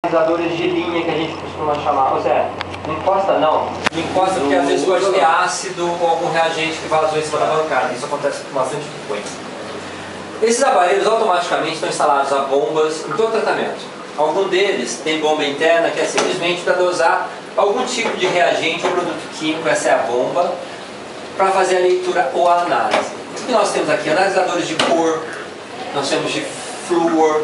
analisadores de linha que a gente costuma chamar. Ou seja, não encosta não. Não encosta porque às vezes pode ter ácido ou algum reagente que vazou em cima da bancada. Isso acontece com bastante frequência. Esses aparelhos automaticamente estão instalados a bombas em todo tratamento. Algum deles tem bomba interna que é simplesmente para dosar algum tipo de reagente ou produto químico, essa é a bomba, para fazer a leitura ou a análise. E nós temos aqui analisadores de cor, nós temos de flúor,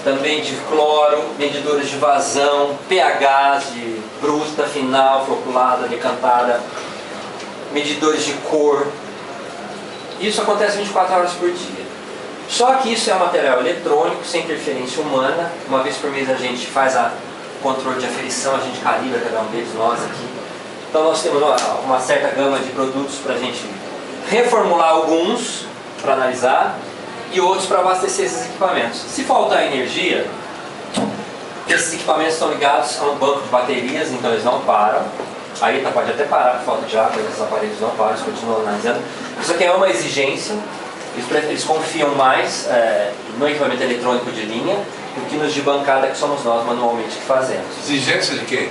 também de cloro, medidores de vazão, pH de bruta, final, floculada, decantada, medidores de cor. Isso acontece 24 horas por dia. Só que isso é um material eletrônico, sem interferência humana. Uma vez por mês a gente faz o controle de aferição, a gente calibra cada um deles, nós aqui. Então nós temos uma certa gama de produtos para a gente reformular alguns para analisar e outros para abastecer esses equipamentos. Se faltar energia, esses equipamentos estão ligados a um banco de baterias, então eles não param. Aí pode até parar por falta de água, mas esses aparelhos não param, eles continuam analisando. Isso aqui é uma exigência. Eles confiam mais no equipamento eletrônico de linha do que nos de bancada, que somos nós manualmente que fazemos. Exigência de quem?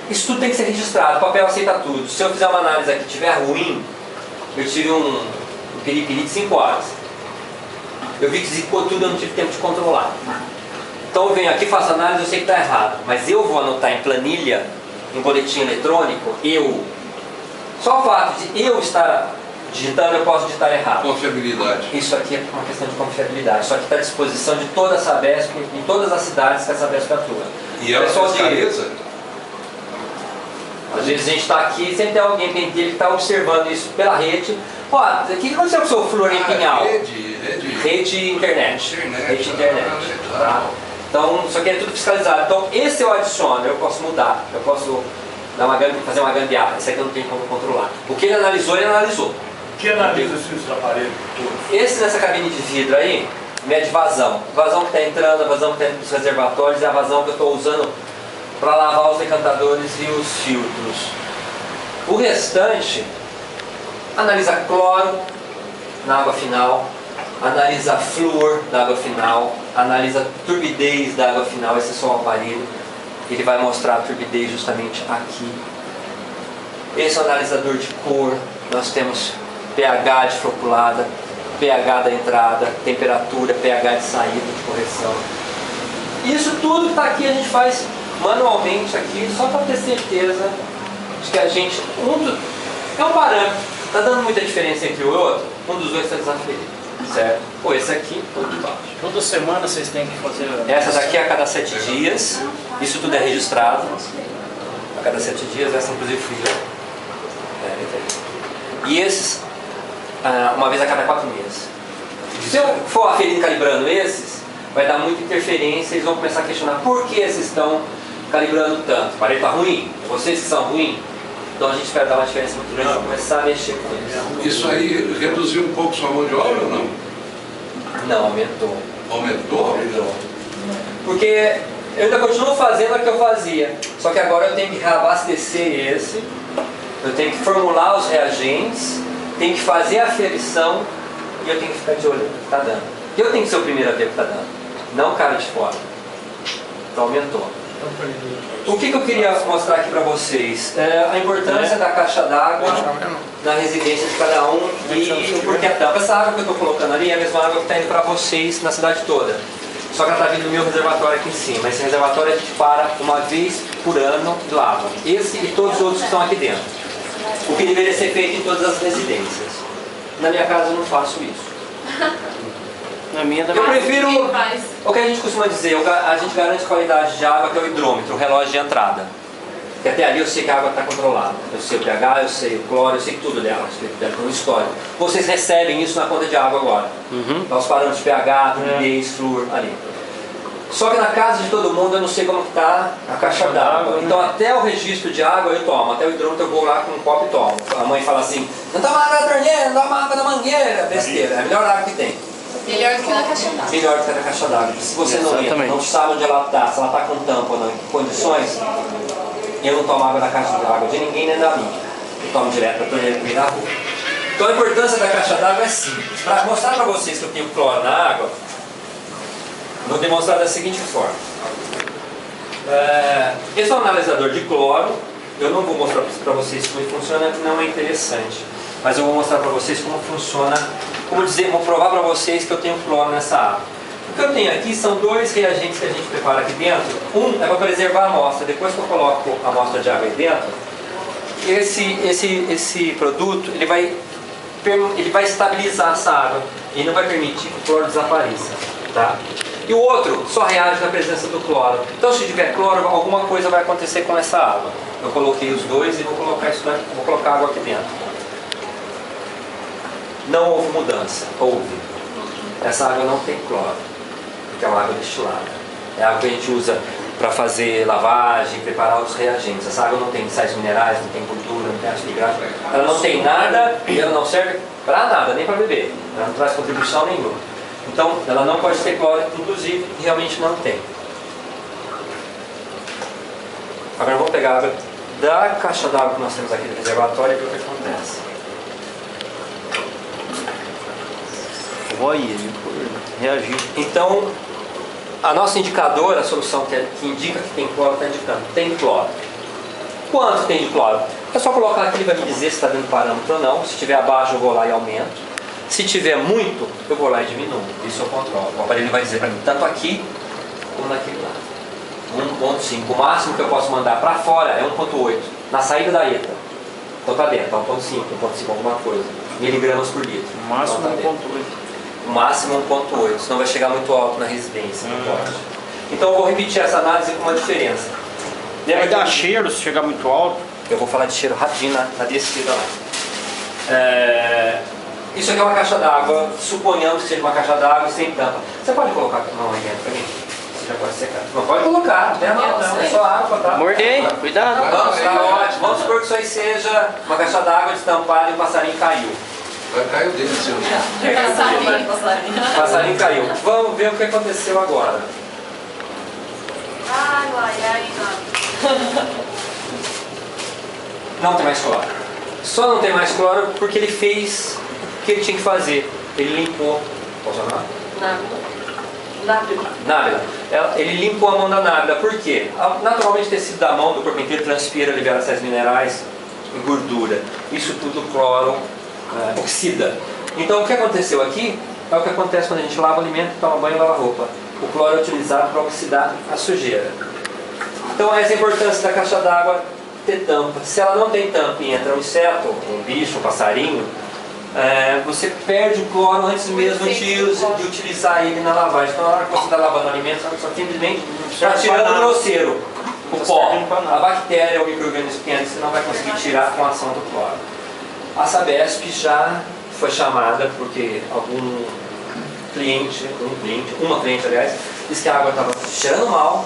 Isso tudo tem que ser registrado, o papel aceita tudo. Se eu fizer uma análise aqui e estiver ruim, eu tive um piripiri de 5 horas. Eu vi que zicou tudo, eu não tive tempo de controlar. Então eu venho aqui, faço análise, eu sei que está errado. Mas eu vou anotar em planilha, em boletim eletrônico, só o fato de eu estar digitando, eu posso digitar errado. Confiabilidade. Isso aqui é uma questão de confiabilidade. Isso aqui está à disposição de toda a Sabesp, em todas as cidades que a Sabesp atua. E ela fiscaliza? Às vezes a gente está aqui e sempre tem alguém que está observando isso pela rede. Ó, o que aconteceu com o seu flúor em Pinhal? Rede internet. Rede internet. Tá? Então, isso aqui é tudo fiscalizado. Então, esse eu adiciono, eu posso mudar. Eu posso fazer uma gambiarra. Esse aqui eu não tenho como controlar. O que ele analisou, ele analisou. O que analisa esses aparelhos todos? Esse nessa cabine de vidro aí, mede vazão. Vazão que está entrando, a vazão que está indo para os reservatórios, é a vazão que eu estou usando para lavar os decantadores e os filtros. O restante analisa cloro na água final, analisa flúor da água final, analisa turbidez da água final. Esse é só o aparelho, ele vai mostrar a turbidez justamente aqui. Esse é o analisador de cor. Nós temos pH de floculada, pH da entrada, temperatura, pH de saída, de correção. Isso tudo que está aqui a gente faz manualmente aqui, só para ter certeza de que a gente... é um parâmetro, está dando muita diferença entre o outro, um dos dois está desaferido, certo? Ou esse aqui, ou de baixo. Toda semana vocês têm que fazer... Essa daqui é a cada 7 dias, isso tudo é registrado. A cada 7 dias, essa inclusive fui eu. E esses, uma vez a cada 4 meses. Se eu for aferindo e calibrando esses, vai dar muita interferência, eles vão começar a questionar por que esses estão calibrando tanto. O aparelho está ruim? Vocês que são ruins? Então a gente espera dar uma diferença muito grande e começar a mexer com eles. Isso aí reduziu um pouco sua mão de obra ou não? Não, aumentou. Aumentou? Aumentou. Porque eu ainda continuo fazendo o que eu fazia, só que agora eu tenho que reabastecer esse, eu tenho que formular os reagentes, tenho que fazer a aferição e eu tenho que ficar de olho no que está dando. Eu tenho que ser o primeiro a ver o que está dando, não o cara de fora. Então aumentou. O que eu queria mostrar aqui para vocês? A importância da caixa d'água na residência de cada um e o porquê a tampa. Essa água que eu estou colocando ali é a mesma água que está indo para vocês na cidade toda. Só que ela está vindo do meu reservatório aqui em cima. Esse reservatório a gente para uma vez por ano e lava. Esse e todos os outros que estão aqui dentro. O que deveria ser feito em todas as residências. Na minha casa eu não faço isso. Na minha Eu prefiro o que a gente costuma dizer, a gente garante qualidade de água, que é o hidrômetro, o relógio de entrada. Porque até ali eu sei que a água está controlada. Eu sei o pH, eu sei o cloro, eu sei tudo dela, no histórico. Vocês recebem isso na conta de água agora. Nós paramos de pH, turbidez, flúor, ali. Só que na casa de todo mundo eu não sei como está a caixa d'água. Então até o registro de água eu tomo, até o hidrômetro eu vou lá com um copo e tomo. A mãe fala assim, não toma água da torneira, não toma água da mangueira. Besteira, é a melhor água que tem. Melhor do que na caixa d'água. Melhor do que na caixa d'água. Se você não entra, não sabe onde ela está, se ela está com tampa ou não, em que condições, eu não tomo água da caixa d'água de ninguém nem da minha. Eu tomo direto da torneira que vem na rua. Então a importância da caixa d'água é simples. Para mostrar para vocês que eu tenho cloro na água, vou demonstrar da seguinte forma. Esse é um analisador de cloro. Eu não vou mostrar para vocês como ele funciona, não é interessante. Mas eu vou mostrar para vocês como funciona. Vou provar para vocês que eu tenho cloro nessa água. O que eu tenho aqui são dois reagentes que a gente prepara aqui dentro. Um é para preservar a amostra. Depois que eu coloco a amostra de água aí dentro, esse produto ele vai estabilizar essa água e não vai permitir que o cloro desapareça. Tá? E o outro só reage na presença do cloro. Então, se tiver cloro, alguma coisa vai acontecer com essa água. Eu coloquei os dois e vou colocar isso daqui, vou colocar água aqui dentro. Não houve mudança. Houve. Essa água não tem cloro, porque é uma água destilada. É água que a gente usa para fazer lavagem, preparar outros reagentes. Essa água não tem sais minerais, não tem gordura, não tem ácido gráfico. Ela não tem nada e ela não serve para nada, nem para beber. Ela não traz contribuição nenhuma. Então, ela não pode ter cloro, inclusive, realmente não tem. Agora vamos pegar a água da caixa d'água que nós temos aqui do reservatório e ver o que acontece. Olha, ele reagir. Então, a nossa indicadora, a solução que indica que tem cloro, está indicando tem cloro. Quanto tem de cloro? É só colocar aqui, ele vai me dizer se está dando parâmetro ou não. Se tiver abaixo, eu vou lá e aumento. Se tiver muito, eu vou lá e diminuo. Isso eu controlo. O aparelho vai dizer para mim, tanto aqui como naquele lado. 1.5. O máximo que eu posso mandar para fora é 1.8. Na saída da ETA. Então está dentro, tá 1.5, 1.5 alguma coisa. Miligramas por litro. O máximo então, tá 1.8. O máximo 1.8. Senão vai chegar muito alto na residência. Não pode. Então eu vou repetir essa análise com uma diferença. Vai dar cheiro se chegar muito alto. Eu vou falar de cheiro rapidinho na descida lá. Isso aqui é uma caixa d'água, suponhamos que seja uma caixa d'água sem tampa. Você pode colocar a mão aí dentro pra mim? Você já pode secar. Não pode colocar, não tem nada, não. É só água, tá? Mordei, cuidado. Vamos, tá ótimo. Vamos supor que isso aí seja uma caixa d'água destampada e o passarinho caiu. Vai cair o dedo, seu. O passarinho caiu. Vamos ver o que aconteceu agora. Não tem mais cloro. Só não tem mais cloro porque ele fez o que ele tinha que fazer. Ele limpou. Posso chamar? Návila. Ele limpou a mão da návila. Por quê? Naturalmente o tecido da mão, do corpo inteiro, transpira, libera sais minerais e gordura. Isso tudo o cloro oxida. Então o que aconteceu aqui é o que acontece quando a gente lava o alimento, toma banho e lava a roupa. O cloro é utilizado para oxidar a sujeira. Então essa é a importância da caixa d'água ter tampa. Se ela não tem tampa e entra um inseto, um bicho, um passarinho, você perde o cloro antes mesmo de utilizar ele na lavagem. Então na hora que você está lavando o alimento, você só simplesmente está tirando o grosseiro, o pó. A bactéria ou o micro-organismo pequeno você não vai conseguir tirar com a ação do cloro. A Sabesp já foi chamada porque uma cliente aliás, disse que a água estava cheirando mal,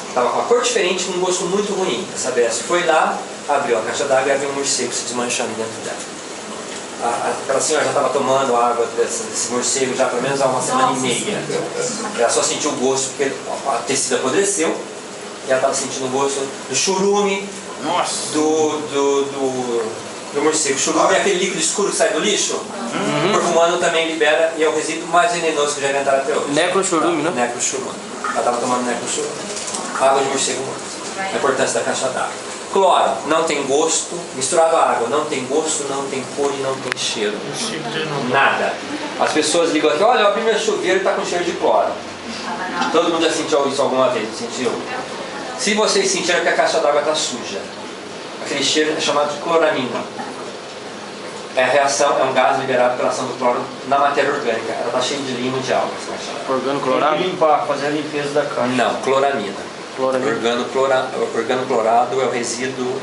estava com uma cor diferente, com um gosto muito ruim. A Sabesp foi lá, abriu a caixa d'água e viu um morcego se desmanchando dentro dela. Aquela senhora já estava tomando água desse morcego já pelo menos há uma semana e meia. Ela só sentiu o gosto porque a tecido apodreceu e ela estava sentindo o gosto do churume, do morcego. Churume é aquele líquido escuro que sai do lixo. O corpo humano também libera e é o resíduo mais venenoso que já inventaram até hoje. Necrochurume, né? Necrochurume. Ela estava tomando necrochurume. Água de morcego morto. A importância da caixa d'água. Cloro, não tem gosto. Misturado à água, não tem gosto, não tem cor e não tem cheiro. Nada. As pessoas ligam aqui, olha, eu abri meu chuveiro e está com cheiro de cloro. Todo mundo já sentiu isso alguma vez? Sentiu? Se vocês sentiram que a caixa d'água está suja, aquele cheiro é chamado de cloramina. É a reação, é um gás liberado pela ação do cloro na matéria orgânica. Ela está cheia de limo de algas. Organoclorado? Tem que limpar, fazer a limpeza da caixa. Não, cloramina. Organoclorado é o resíduo,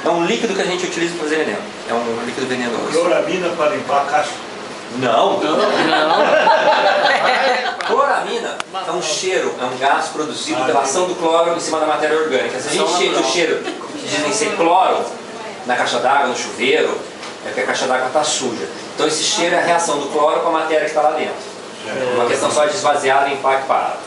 é um líquido que a gente utiliza para fazer veneno. É um líquido venenoso. Cloramina para limpar a caixa? Não. Cloramina é um cheiro, é um gás produzido pela ação do cloro em cima da matéria orgânica. Se a gente sente o cheiro que dizem ser cloro na caixa d'água, no chuveiro, é porque a caixa d'água está suja. Então esse cheiro é a reação do cloro com a matéria que está lá dentro. Uma questão só de esvaziar, limpar e parar.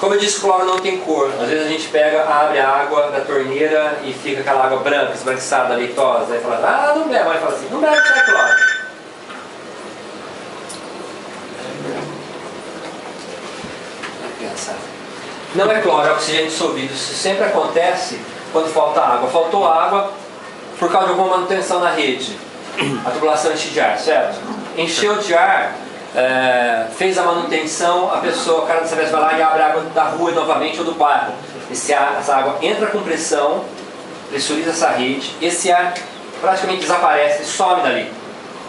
Como eu disse, cloro não tem cor. Às vezes a gente pega, abre a água da torneira e fica aquela água branca, esbranquiçada, leitosa. Aí fala, não bebe. A mãe fala assim, não bebe, que é cloro. diferença. Não é cloro, é oxigênio dissolvido. Isso sempre acontece quando falta água. Faltou água por causa de alguma manutenção na rede. A tubulação enche de ar, certo? Encheu de ar, fez a manutenção, a pessoa, o cara da Sabesp vai lá e abre a água da rua novamente ou do bairro. Essa água entra com pressão, pressuriza essa rede, esse ar praticamente desaparece, some dali.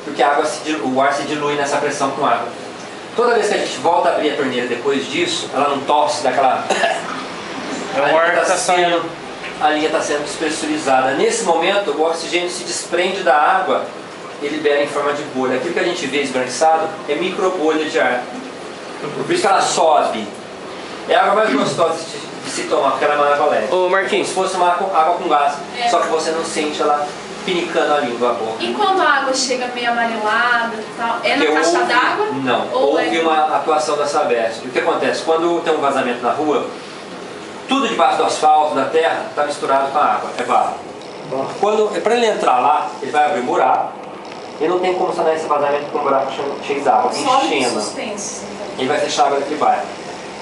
Porque a água o ar se dilui nessa pressão com água. Toda vez que a gente volta a abrir a torneira depois disso, ela não tosse daquela... o ar que está saindo. A linha está sendo despressurizada. Nesse momento, o oxigênio se desprende da água e libera em forma de bolha. Aquilo que a gente vê esbranquiçado é microbolha de ar. Por isso que ela sobe. É a água mais gostosa de se tomar, porque ela é uma água leve. Ô Marquinhos, Como se fosse uma água com gás. Só que você não sente ela pinicando a língua, a boca. E quando a água chega meio amarelada e tal, é na Porque caixa d'água? Não, Ou houve uma atuação da Sabesp. O que acontece? Quando tem um vazamento na rua, tudo debaixo do asfalto, da terra, está misturado com a água, é barro. Para ele entrar lá, ele vai abrir um buraco, e não tem como sanar esse vazamento com um buraco cheio d'água, Sólido enchendo. suspenso. Ele vai fechar a água daquele bairro,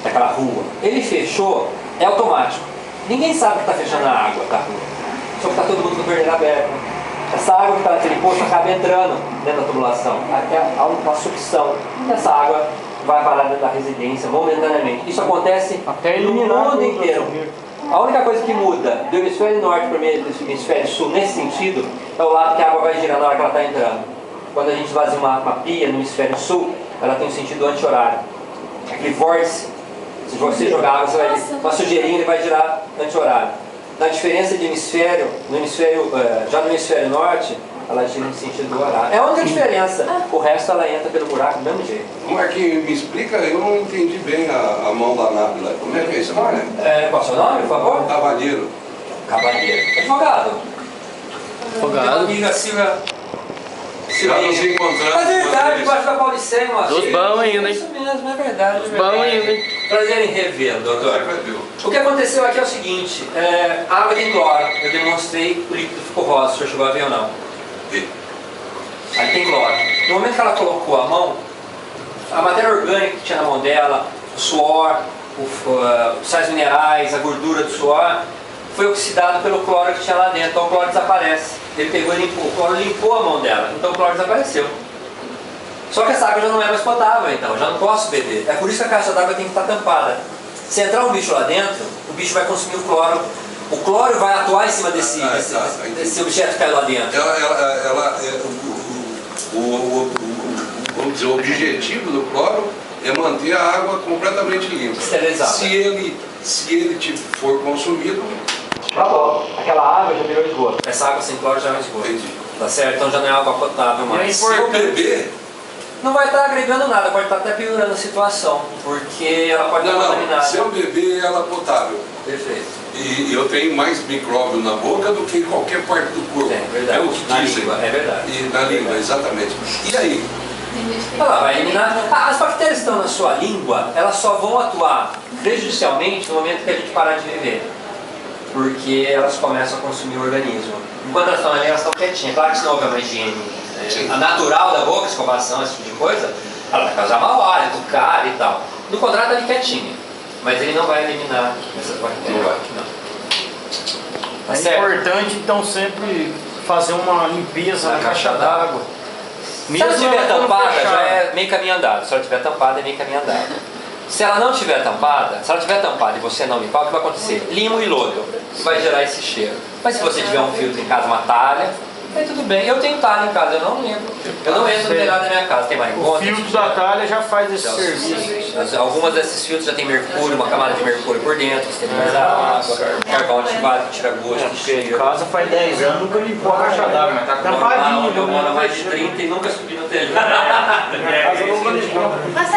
daquela rua. Ele fechou, é automático. Ninguém sabe que está fechando a água da rua, só que está todo mundo com o torneiro aberto. Essa água que está naquele poço acaba entrando dentro da tubulação, há uma sucção. Essa água vai parar dentro da residência momentaneamente. Isso acontece no mundo inteiro. A única coisa que muda do hemisfério norte para o hemisfério sul nesse sentido é o lado que a água vai girar na hora que ela está entrando. Quando a gente esvazia uma pia no hemisfério sul, ela tem um sentido anti-horário. Aquele vórtice, se você jogar água, você vai ver uma sujeirinha, ele vai girar anti-horário. Na diferença de hemisfério, já no hemisfério norte, ela gira no sentido horário. É a única diferença. O resto ela entra pelo buraco do mesmo jeito. Marquinhos, me explica, eu não entendi bem a mão da nave lá. Como é que é isso, Qual é o seu nome, por favor? Cavalheiro. Cavalheiro. Advogado. Advogado. Minha amiga Silvia. Já nos encontramos. É verdade, uma debaixo da Paulicéia, uma Dos vez. bons ainda, hein? Isso mesmo, é verdade. Dos bons ainda, hein? Prazer em revê-lo, doutor. O que aconteceu aqui é o seguinte, a água tem cloro, eu demonstrei, o líquido ficou rosa, o senhor chegou a ver ou não? Vi. Aí tem cloro. No momento que ela colocou a mão, a matéria orgânica que tinha na mão dela, o suor, os sais minerais, a gordura do suor, foi oxidado pelo cloro que tinha lá dentro, então o cloro desaparece. Ele pegou e limpou, o cloro limpou a mão dela, então o cloro desapareceu. Só que essa água já não é mais potável, então, já não posso beber. É por isso que a caixa d'água tem que estar tampada. Se entrar um bicho lá dentro, o bicho vai consumir o cloro. O cloro vai atuar em cima desse objeto que caiu lá dentro. Vamos dizer, o objetivo do cloro é manter a água completamente limpa. Esterilizada. Se ele for consumido, Acabou. Aquela água já virou esgoto. Essa água sem cloro já é um esgoto. entendi. Tá certo? Então já não é água potável mais. Se eu beber, Não vai estar agregando nada, pode estar até piorando a situação, porque ela pode estar não, contaminada. se eu beber ela é potável. Perfeito. E eu tenho mais micróbio na boca do que em qualquer parte do corpo. É verdade. É o que Na dizem. língua, é verdade. E na língua, exatamente. E aí? Ela vai eliminar. As bactérias que estão na sua língua, elas só vão atuar prejudicialmente no momento que a gente parar de viver. Porque elas começam a consumir o organismo. Enquanto elas estão ali, elas estão quietinhas. Claro que se não houver uma higiene a natural da boca, escovação, esse tipo de coisa, ela vai causar mau hálito, cárie e tal. No contrário, está ali quietinha. Mas ele não vai eliminar essas bactérias. Não. Tá É certo? importante então sempre fazer uma limpeza na caixa d'água. Se ela estiver ela tampada, fechada. já é meio caminho andado. Se ela estiver tampada, é meio caminho andado. Se ela não estiver tampada, e você não limpar, o que vai acontecer? Limo e lodo. Vai gerar esse cheiro. Mas se você tiver um filtro em casa, uma talha, aí tudo bem. Eu tenho talha em casa, eu não lembro. Eu não entro no telhado da minha casa. Tem O maringona. filtro da talha já faz esse serviço. Algumas desses filtros já tem mercúrio, uma camada de mercúrio por dentro, que esteriliza a água, carvão ativado que tira gosto, que Porque em cheiro. casa faz 10 anos, nunca limpou a caixa d'água, mas tá Eu tampadinho. moro há mais de 30 e nunca subi no telhado. Minha casa nunca limpou. Mas